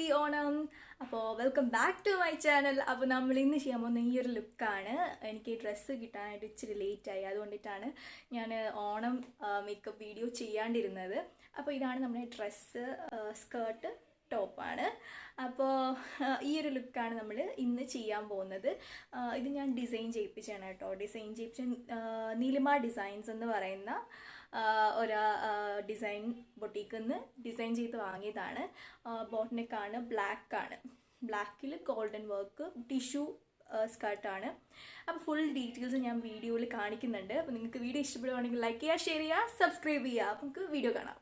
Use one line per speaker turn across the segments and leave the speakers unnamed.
Happy Onam. അപ്പോൾ welcome back to my channel. അപ്പോൾ നമ്മൾ ഇന്ന് ചെയ്യാൻ പോകുന്ന ഈ ഒരു ലുക്കാണ്. എനിക്ക് ഡ്രസ്സ് കിട്ടാനായിട്ട് ഇച്ചിരി ലേറ്റായി, അതുകൊണ്ടിട്ടാണ് ഞാൻ ഓണം മേക്കപ്പ് വീഡിയോ ചെയ്യാണ്ടിരുന്നത്. അപ്പോൾ ഇതാണ് നമ്മുടെ ഡ്രസ്സ്, സ്കേർട്ട്, ടോപ്പാണ്. അപ്പോൾ ഈ ഒരു ലുക്കാണ് നമ്മൾ ഇന്ന് ചെയ്യാൻ പോകുന്നത്. ഇത് ഞാൻ ഡിസൈൻ ചെയ്യിപ്പിച്ചാണ് കേട്ടോ. ഡിസൈൻ ചെയ്യിപ്പിച്ച നീലിമ ഡിസൈൻസ് എന്ന് പറയുന്ന ഒരു ഡിസൈൻ ബൊട്ടീക്കിൽ നിന്ന് ഡിസൈൻ ചെയ്ത് വാങ്ങിയതാണ്. ബോട്ടനെക്കാണ്, ബ്ലാക്കിൽ ഗോൾഡൻ വർക്ക് ടിഷ്യൂ സ്കർട്ടാണ്. അപ്പോൾ ഫുൾ ഡീറ്റെയിൽസ് ഞാൻ വീഡിയോയിൽ കാണിക്കുന്നുണ്ട്. അപ്പോൾ നിങ്ങൾക്ക് വീഡിയോ ഇഷ്ടപ്പെടുവാണെങ്കിൽ ലൈക്ക് ചെയ്യുക, ഷെയർ ചെയ്യുക, സബ്സ്ക്രൈബ് ചെയ്യുക. അപ്പോൾ നമുക്ക് വീഡിയോ കാണാം.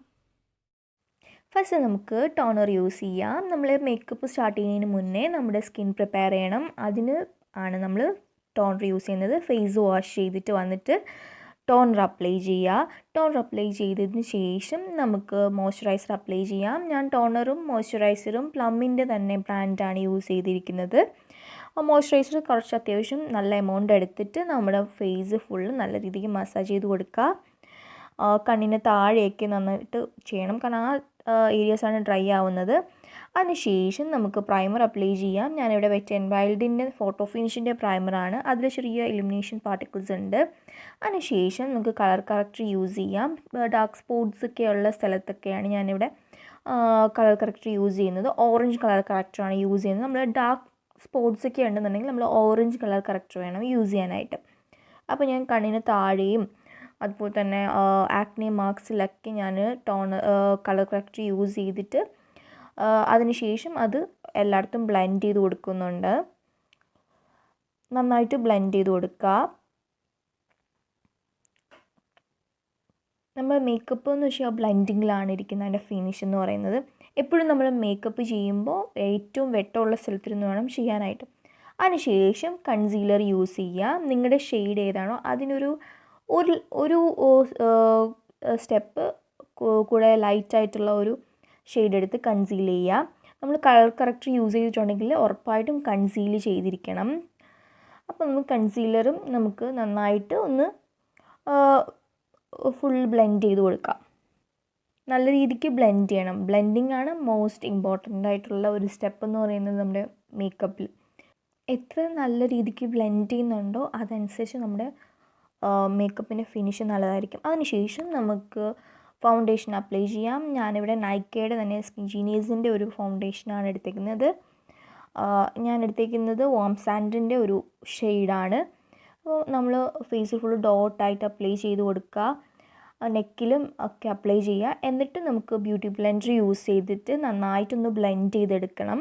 ഫസ്റ്റ് നമുക്ക് ടോണർ യൂസ് ചെയ്യാം. നമ്മൾ മേക്കപ്പ് സ്റ്റാർട്ട് ചെയ്യുന്നതിന് മുന്നേ നമ്മുടെ സ്കിൻ പ്രിപ്പയർ ചെയ്യണം. അതിന് ആണ് നമ്മൾ ടോണർ യൂസ് ചെയ്യുന്നത്. ഫേസ് വാഷ് ചെയ്തിട്ട് വന്നിട്ട് ടോണർ അപ്ലൈ ചെയ്യുക. ടോണർ അപ്ലൈ ചെയ്തതിന് ശേഷം നമുക്ക് മോയ്സ്ചറൈസർ അപ്ലൈ ചെയ്യാം. ഞാൻ ടോണറും മോയ്സ്ചറൈസറും പ്ലമ്മിൻ്റെ തന്നെ ബ്രാൻഡാണ് യൂസ് ചെയ്തിരിക്കുന്നത്. മോയ്സ്ചറൈസർ കുറച്ച് അത്യാവശ്യം നല്ല എമൗണ്ട് എടുത്തിട്ട് നമ്മുടെ ഫേസ് ഫുള്ള് നല്ല രീതിക്ക് മസാജ് ചെയ്ത് കൊടുക്കുക. കണ്ണിന് താഴെയൊക്കെ നന്നായിട്ട് ചെയ്യണം, കാരണം ആ ഏരിയാസാണ് ഡ്രൈ ആവുന്നത്. അതിനുശേഷം നമുക്ക് പ്രൈമർ അപ്ലൈ ചെയ്യാം. ഞാനിവിടെ വെറ്റ് ആൻഡ് വൈൽഡിൻ്റെ ഫോട്ടോ ഫിനിഷിൻ്റെ പ്രൈമറാണ്. അതിൽ ചെറിയ ഇലുമിനേഷൻ പാർട്ടിക്കിൾസ് ഉണ്ട്. അതിനുശേഷം നമുക്ക് കളർ കറക്റ്റർ യൂസ് ചെയ്യാം. ഡാർക്ക് സ്പോട്ട്സ് ഒക്കെ ഉള്ള സ്ഥലത്തൊക്കെയാണ് ഞാനിവിടെ കളർ കറക്റ്റർ യൂസ് ചെയ്യുന്നത്. ഓറഞ്ച് കളർ കറക്റ്ററാണ് യൂസ് ചെയ്യുന്നത്. നമ്മൾ ഡാർക്ക് സ്പോട്ട്സ് ഒക്കെ ഉണ്ടെന്നുണ്ടെങ്കിൽ നമ്മൾ ഓറഞ്ച് കളർ കറക്റ്റർ വേണം യൂസ് ചെയ്യാനായിട്ട്. അപ്പോൾ ഞാൻ കണ്ണിന് താഴെയും അതുപോലെ തന്നെ ആക്നെ മാർക്സിലൊക്കെ ഞാൻ കളർ കറക്റ്റർ യൂസ് ചെയ്തിട്ട് അതിനുശേഷം അത് എല്ലായിടത്തും ബ്ലെൻഡ് ചെയ്ത് കൊടുക്കുന്നുണ്ട്. നന്നായിട്ട് ബ്ലെൻഡ് ചെയ്ത് കൊടുക്കുക. നമ്മൾ മേക്കപ്പ് എന്ന് വെച്ചാൽ ബ്ലെൻഡിങ്ങിലാണ് ഇരിക്കുന്നത്. അതിൻ്റെ ഫിനിഷ് എന്ന് പറയുന്നത് എപ്പോഴും നമ്മൾ മേക്കപ്പ് ചെയ്യുമ്പോൾ ഏറ്റവും വെട്ടമുള്ള സ്ഥലത്തിരുന്ന് വേണം ചെയ്യാനായിട്ട്. അതിനുശേഷം കൺസീലർ യൂസ് ചെയ്യുക. നിങ്ങളുടെ ഷെയ്ഡ് ഏതാണോ അതിനൊരു ഒരു സ്റ്റെപ്പ് കൂടെ ലൈറ്റായിട്ടുള്ള ഒരു ഷെയ്ഡ് എടുത്ത് കൺസീൽ ചെയ്യുക. നമ്മൾ കളർ കറക്റ്റർ യൂസ് ചെയ്തിട്ടുണ്ടെങ്കിൽ ഉറപ്പായിട്ടും കൺസീൽ ചെയ്തിരിക്കണം. അപ്പോൾ നമുക്ക് കൺസീലറും നമുക്ക് നന്നായിട്ട് ഒന്ന് ഫുൾ ബ്ലെൻഡ് ചെയ്ത് കൊടുക്കാം. നല്ല രീതിക്ക് ബ്ലെൻഡ് ചെയ്യണം. ബ്ലെൻഡിങ് ആണ് മോസ്റ്റ് ഇമ്പോർട്ടൻ്റ് ആയിട്ടുള്ള ഒരു സ്റ്റെപ്പ് എന്ന് പറയുന്നത് നമ്മുടെ മേക്കപ്പിൽ. എത്ര നല്ല രീതിക്ക് ബ്ലെൻഡ് ചെയ്യുന്നുണ്ടോ അതനുസരിച്ച് നമ്മുടെ മേക്കപ്പിൻ്റെ ഫിനിഷ് നല്ലതായിരിക്കും. അതിനുശേഷം നമുക്ക് ഫൗണ്ടേഷൻ അപ്ലൈ ചെയ്യാം. ഞാനിവിടെ നൈക്കയുടെ തന്നെ ജീനിയസിൻ്റെ ഒരു ഫൗണ്ടേഷനാണ് എടുത്തേക്കുന്നത്. ഞാൻ എടുത്തേക്കുന്നത് വാം സാൻഡിൻ്റെ ഒരു ഷെയ്ഡാണ്. അപ്പോൾ നമ്മൾ ഫേസിൽ ഫുൾ ഡോട്ടായിട്ട് അപ്ലൈ ചെയ്ത് കൊടുക്കുക. നെക്കിലും ഒക്കെ അപ്ലൈ ചെയ്യുക. എന്നിട്ട് നമുക്ക് ബ്യൂട്ടി ബ്ലെൻഡർ യൂസ് ചെയ്തിട്ട് നന്നായിട്ടൊന്ന് ബ്ലെൻഡ് ചെയ്തെടുക്കണം.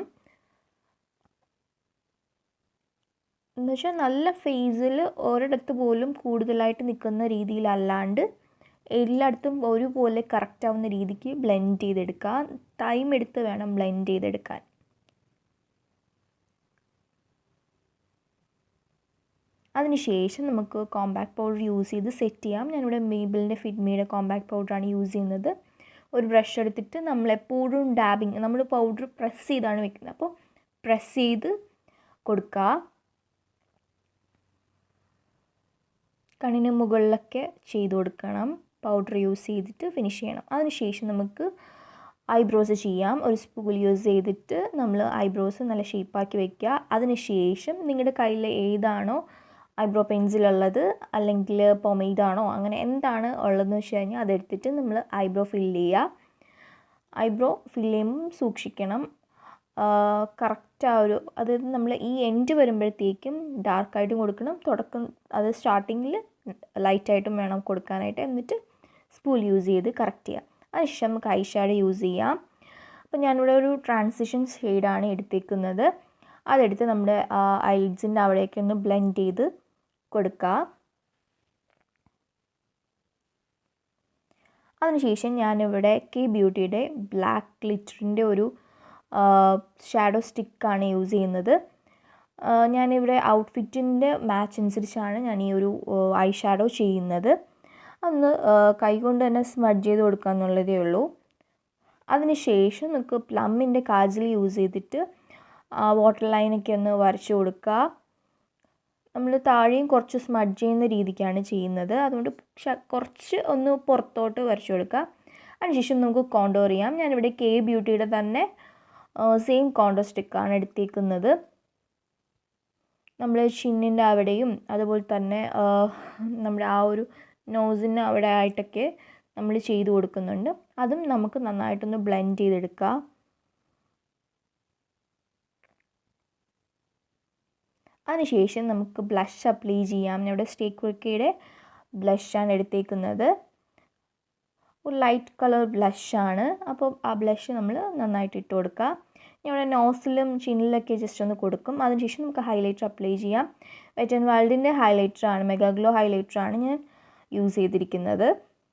എന്ന് വെച്ചാൽ നല്ല ഫേസിൽ ഒരിടത്ത് പോലും കൂടുതലായിട്ട് നിൽക്കുന്ന രീതിയിലല്ലാണ്ട് എല്ലായിടത്തും ഒരുപോലെ കറക്റ്റ് ആവുന്ന രീതിക്ക് ബ്ലെൻഡ് ചെയ്തെടുക്കുക. ടൈം എടുത്ത് വേണം ബ്ലെൻഡ് ചെയ്തെടുക്കാൻ. അതിനുശേഷം നമുക്ക് കോമ്പാക്ട് പൗഡർ യൂസ് ചെയ്ത് സെറ്റ് ചെയ്യാം. ഞാനിവിടെ മേബിളിൻ്റെ ഫിറ്റ്മിയുടെ കോമ്പാക്ട് പൗഡറാണ് യൂസ് ചെയ്യുന്നത്. ഒരു ബ്രഷ് എടുത്തിട്ട് നമ്മളെപ്പോഴും ഡാബിങ്, നമ്മൾ പൗഡർ പ്രസ് ചെയ്താണ് വെക്കുന്നത്. അപ്പോൾ പ്രസ് ചെയ്ത് കൊടുക്കുക. കണ്ണിന് മുകളിലൊക്കെ ചെയ്ത് കൊടുക്കണം. പൗഡർ യൂസ് ചെയ്തിട്ട് ഫിനിഷ് ചെയ്യണം. അതിനുശേഷം നമുക്ക് ഐബ്രോസ് ചെയ്യാം. ഒരു സ്പൂൾ യൂസ് ചെയ്തിട്ട് നമ്മൾ ഐബ്രോസ് നല്ല ഷേപ്പാക്കി വയ്ക്കുക. അതിനുശേഷം നിങ്ങളുടെ കയ്യിൽ ഏതാണോ ഐബ്രോ പെൻസിലുള്ളത് അല്ലെങ്കിൽ പൊമേഡാണോ അങ്ങനെ എന്താണ് ഉള്ളതെന്ന് വെച്ച് കഴിഞ്ഞാൽ അതെടുത്തിട്ട് നമ്മൾ ഐബ്രോ ഫില്ല് ചെയ്യുക. ഐബ്രോ ഫില്ല് ചെയ്യുമ്പം സൂക്ഷിക്കണം. കറക്റ്റ് അതായത് നമ്മൾ ഈ എൻഡ് വരുമ്പോഴത്തേക്കും ഡാർക്കായിട്ടും കൊടുക്കണം, അത് സ്റ്റാർട്ടിങ്ങിൽ ലൈറ്റായിട്ടും വേണം കൊടുക്കാനായിട്ട്. എന്നിട്ട് സ്പൂൾ യൂസ് ചെയ്ത് കറക്റ്റ് ചെയ്യാം. അതിനുശേഷം നമുക്ക് ഐ ഷാഡോ യൂസ് ചെയ്യാം. അപ്പോൾ ഞാനിവിടെ ഒരു ട്രാൻസിഷൻ ഷെയ്ഡാണ് എടുത്തേക്കുന്നത്. അതെടുത്ത് നമ്മുടെ ഐലിഡ്സിൻ്റെ അവിടെയൊക്കെ ഒന്ന് ബ്ലെൻഡ് ചെയ്ത് കൊടുക്കുക. അതിനുശേഷം ഞാനിവിടെ കെ ബ്യൂട്ടിയുടെ ബ്ലാക്ക് ഗ്ലിറ്ററിൻ്റെ ഒരു ഷാഡോ സ്റ്റിക്കാണ് യൂസ് ചെയ്യുന്നത്. ഞാനിവിടെ ഔട്ട്ഫിറ്റിൻ്റെ മാച്ച് അനുസരിച്ചാണ് ഞാൻ ഈ ഒരു ഐ ഷാഡോ ചെയ്യുന്നത്. അന്ന് കൈകൊണ്ട് തന്നെ സ്മഡ്ജ് ചെയ്ത് കൊടുക്കുക എന്നുള്ളതേ ഉള്ളൂ. അതിനുശേഷം നമുക്ക് പ്ലമ്മിൻ്റെ കാജൽ യൂസ് ചെയ്തിട്ട് വാട്ടർ ലൈനൊക്കെ ഒന്ന് വരച്ച് കൊടുക്കുക. നമ്മൾ താഴെയും കുറച്ച് സ്മഡ്ജ് ചെയ്യുന്ന രീതിക്കാണ് ചെയ്യുന്നത്. അതുകൊണ്ട് കുറച്ച് ഒന്ന് പുറത്തോട്ട് വരച്ച് കൊടുക്കുക. അതിനുശേഷം നമുക്ക് കോണ്ടോർ ചെയ്യാം. ഞാനിവിടെ കെ ബ്യൂട്ടിയുടെ തന്നെ സെയിം കോണ്ടർ സ്റ്റിക്കാണ് എടുത്തേക്കുന്നത്. നമ്മൾ ചിന്നിൻ്റെ അവിടെയും അതുപോലെ തന്നെ നമ്മുടെ ആ ഒരു നോസിന് അവിടെ ആയിട്ടൊക്കെ നമ്മൾ ചെയ്ത് കൊടുക്കുന്നുണ്ട്. അതും നമുക്ക് നന്നായിട്ടൊന്ന് ബ്ലെൻഡ് ചെയ്തെടുക്കുക. അതിനുശേഷം നമുക്ക് ബ്ലഷ് അപ്ലൈ ചെയ്യാം. ഇവിടെ സ്റ്റേ ക്വിക്കയുടെ ബ്ലഷാണ് എടുത്തേക്കുന്നത്. ഒരു ലൈറ്റ് കളർ ബ്ലഷാണ്. അപ്പോൾ ആ ബ്ലഷ് നമ്മൾ നന്നായിട്ട് ഇട്ട് കൊടുക്കുക. ഇവിടെ നോസിലും ചിന്നിലൊക്കെ ജസ്റ്റ് ഒന്ന് കൊടുക്കും. അതിനുശേഷം നമുക്ക് ഹൈലൈറ്റർ അപ്ലൈ ചെയ്യാം. വെറ്റ് ആൻഡ് വൈൽഡിൻ്റെ ഹൈലൈറ്ററാണ്, മെഗാ ഗ്ലോ ഹൈലൈറ്ററാണ് ഞാൻ യൂസ് ചെയ്തിരിക്കുന്നത്.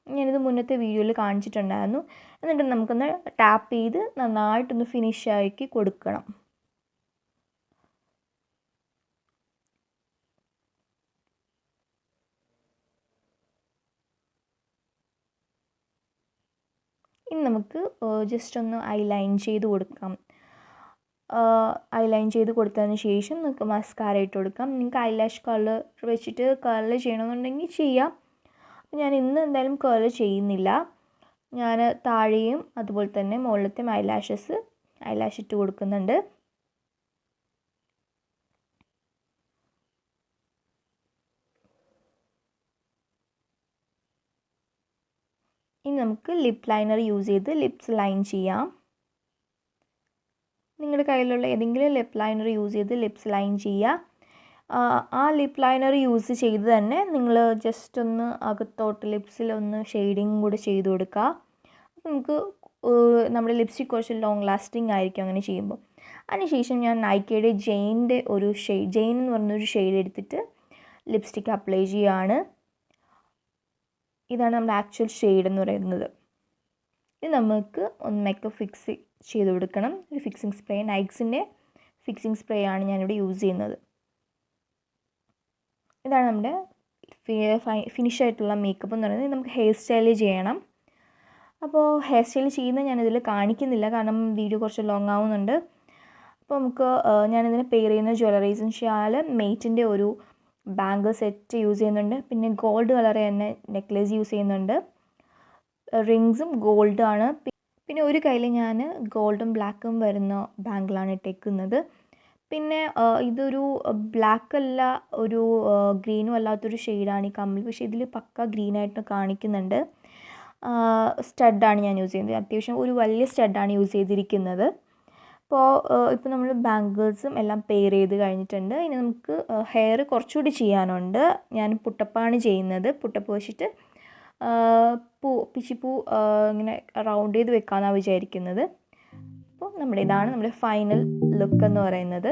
ഞാനിത് മുന്നത്തെ വീഡിയോയിൽ കാണിച്ചിട്ടുണ്ടായിരുന്നു. എന്നിട്ട് നമുക്കൊന്ന് ടാപ്പ് ചെയ്ത് നന്നായിട്ടൊന്ന് ഫിനിഷാക്കി കൊടുക്കണം. ഇനി നമുക്ക് ജസ്റ്റ് ഒന്ന് ഐലൈൻ ചെയ്ത് കൊടുക്കാം. ഐലൈൻ ചെയ്ത് കൊടുത്തതിന് ശേഷം നമുക്ക് മസ്കാര ഇട്ട് കൊടുക്കാം. നിങ്ങൾക്ക് ഐലാഷ് കളർ വെച്ചിട്ട് കളർ ചെയ്യണമെന്നുണ്ടെങ്കിൽ ചെയ്യാം. ഞാൻ ഇന്ന് എന്തായാലും കളർ ചെയ്യുന്നില്ല. ഞാൻ താഴെയും അതുപോലെ തന്നെ മുകളിലത്തെയും ഐലാഷ് ഇട്ട് കൊടുക്കുന്നുണ്ട്. ഇനി നമുക്ക് ലിപ്പ് ലൈനർ യൂസ് ചെയ്ത് ലിപ്സ് ലൈൻ ചെയ്യാം. നിങ്ങളുടെ കയ്യിലുള്ള ഏതെങ്കിലും ലിപ്പ് ലൈനർ യൂസ് ചെയ്ത് ലിപ്സ് ലൈൻ ചെയ്യുക. ആ ലിപ്പ് ലൈനർ യൂസ് ചെയ്ത് തന്നെ നിങ്ങൾ ജസ്റ്റ് ഒന്ന് അകത്തോട്ട് ലിപ്സിലൊന്ന് ഷെയ്ഡിങ് കൂടെ ചെയ്ത് കൊടുക്കുക. നമുക്ക് നമ്മുടെ ലിപ്സ്റ്റിക് കുറച്ച് ലോങ് ലാസ്റ്റിംഗ് ആയിരിക്കും അങ്ങനെ ചെയ്യുമ്പോൾ. അതിനുശേഷം ഞാൻ നൈക്കയുടെ ജെയിൻ്റെ ഒരു ഷെയ്ഡ്, ജെയിൻ എന്ന് പറഞ്ഞൊരു ഷെയ്ഡ് എടുത്തിട്ട് ലിപ്സ്റ്റിക് അപ്ലൈ ചെയ്യുകയാണ്. ഇതാണ് നമ്മുടെ ആക്ച്വൽ ഷെയ്ഡ് എന്ന് പറയുന്നത്. ഇത് നമുക്ക് ഒന്ന് മേക്കപ്പ് ഫിക്സ് ചെയ്ത് കൊടുക്കണം. ഒരു ഫിക്സിങ് സ്പ്രേ, നൈക്സിൻ്റെ ഫിക്സിങ് സ്പ്രേ ആണ് ഞാനിവിടെ യൂസ് ചെയ്യുന്നത്. ഇതാണ് നമ്മുടെ ഫിനിഷ് ആയിട്ടുള്ള മേക്കപ്പ് എന്ന് പറയുന്നത്. നമുക്ക് ഹെയർ സ്റ്റൈൽ ചെയ്യണം. അപ്പോൾ ഹെയർ സ്റ്റൈൽ ചെയ്യുന്നത് ഞാനിതിൽ കാണിക്കുന്നില്ല, കാരണം വീഡിയോ കുറച്ച് ലോങ് ആവുന്നുണ്ട്. അപ്പോൾ നമുക്ക് ഞാനിതിന് പെയർ ചെയ്യുന്ന ജ്വല്ലറീസ് വെച്ചാൽ മെയ്റ്റിൻ്റെ ഒരു ബാങ്കിൾ സെറ്റ് യൂസ് ചെയ്യുന്നുണ്ട്. പിന്നെ ഗോൾഡ് കളർ തന്നെ നെക്ലേസ് യൂസ് ചെയ്യുന്നുണ്ട്. റിങ്സും ഗോൾഡാണ്. പിന്നെ ഒരു കയ്യിൽ ഞാൻ ഗോൾഡും ബ്ലാക്കും വരുന്ന ബാങ്കിളാണ് ഇട്ടേക്കുന്നത്. പിന്നെ ഇതൊരു ബ്ലാക്ക് അല്ല, ഒരു ഗ്രീനും അല്ലാത്തൊരു ഷെയ്ഡാണ് ഈ കമ്മൽ. പക്ഷേ ഇതിൽ പക്ക ഗ്രീനായിട്ട് കാണിക്കുന്നുണ്ട്. സ്റ്റഡാണ് ഞാൻ യൂസ് ചെയ്യുന്നത്. അത്യാവശ്യം ഒരു വലിയ സ്റ്റഡാണ് യൂസ് ചെയ്തിരിക്കുന്നത്. ഇപ്പോൾ നമ്മൾ ബാങ്കിൾസും എല്ലാം പെയർ ചെയ്ത് കഴിഞ്ഞിട്ടുണ്ട്. ഇനി നമുക്ക് ഹെയർ കുറച്ചുകൂടി ചെയ്യാനുണ്ട്. ഞാൻ പുട്ടപ്പാണ് ചെയ്യുന്നത്. പുട്ടപ്പ് വെച്ചിട്ട് പിച്ചിപ്പൂ ഇങ്ങനെ റൗണ്ട് ചെയ്ത് വെക്കാമെന്നാണ് വിചാരിക്കുന്നത്. അപ്പോൾ ഇതാണ് നമ്മുടെ ഫൈനൽ ലുക്ക് എന്ന് പറയുന്നത്.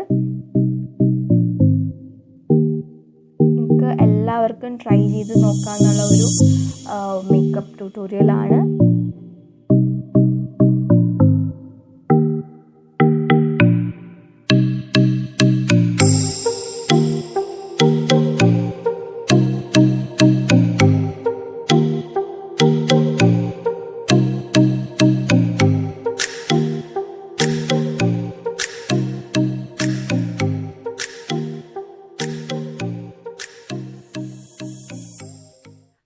നിങ്ങൾക്ക് എല്ലാവർക്കും ട്രൈ ചെയ്ത് നോക്കാമെന്നുള്ള ഒരു മേക്കപ്പ് ട്യൂട്ടോറിയലാണ്.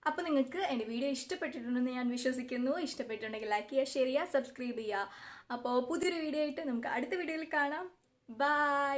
അപ്പോൾ നിങ്ങൾക്ക് എൻ്റെ വീഡിയോ ഇഷ്ടപ്പെട്ടിട്ടുണ്ടെന്ന് ഞാൻ വിശ്വസിക്കുന്നു. ഇഷ്ടപ്പെട്ടിട്ടുണ്ടെങ്കിൽ ലൈക്ക് ചെയ്യുക, ഷെയർ ചെയ്യുക, സബ്സ്ക്രൈബ് ചെയ്യുക. അപ്പോൾ പുതിയൊരു വീഡിയോ ആയിട്ട് നമുക്ക് അടുത്ത വീഡിയോയിൽ കാണാം. ബൈ.